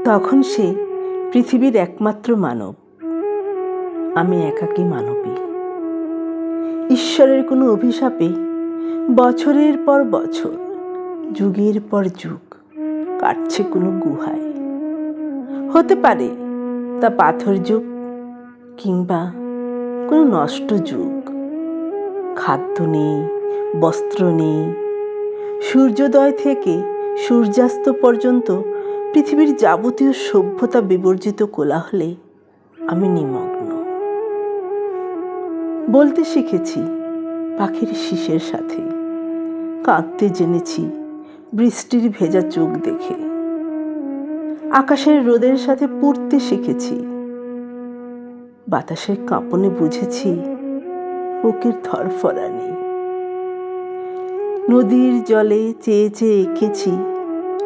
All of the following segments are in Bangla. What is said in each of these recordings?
তখন সে পৃথিবীর একমাত্র মানব, আমি একাকী মানবী। ঈশ্বরের কোনো অভিশাপে বছরের পর বছর, যুগের পর যুগ কাটছে কোনো গুহায়। হতে পারে তা পাথর যুগ কিংবা কোনো নষ্ট যুগ। খাদ্য নেই, বস্ত্র নেই, সূর্যোদয় থেকে সূর্যাস্ত পর্যন্ত পৃথিবীর যাবতীয় সভ্যতা বিবর্জিত কোলাহলে আমি নিমগ্ন। বলতে শিখেছি পাখির শিসের সাথে, কাঁদতে জেনেছি বৃষ্টির ভেজা চোখ দেখে, আকাশের রোদের সাথে পুড়তে শিখেছি, বাতাসের কাঁপনে বুঝেছি বুকের ধরফরানি। নদীর জলে চেয়ে চেয়ে এঁকেছি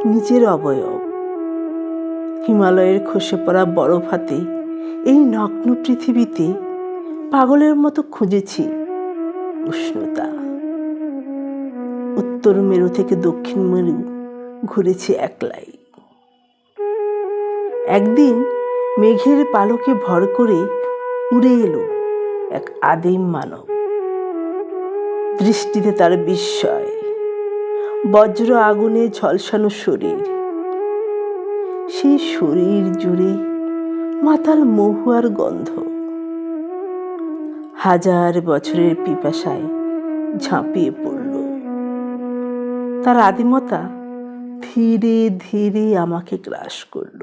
নিজের অবয়ব, হিমালয়ের খসে পড়া বরফ হাতে এই নগ্ন পৃথিবীতে পাগলের মতো খুঁজেছি উষ্ণতা। উত্তর মেরু থেকে দক্ষিণ মেরু ঘুরেছি একলাই। একদিন মেঘের পালকে ভর করে উড়ে এলো এক আদিম মানব। দৃষ্টিতে তার বিস্ময়, বজ্র আগুনে ঝলসানো শরীর, সেই শরীর জুড়ে মাতাল মহুয়ার গন্ধ। হাজার বছরের পিপাসায় ঝাঁপিয়ে পড়ল। তার আদিমতা ধীরে ধীরে আমাকে গ্রাস করল।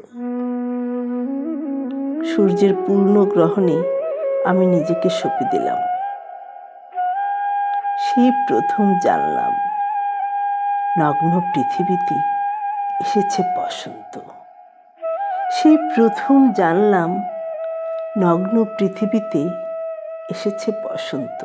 সূর্যের পূর্ণ গ্রহণে আমি নিজেকে সঁপে দিলাম। সেই প্রথম জানলাম নগ্ন পৃথিবীতে এসেছে বসন্ত। সেই প্রথম জানলাম নগ্ন পৃথিবীতে এসেছে বসন্ত।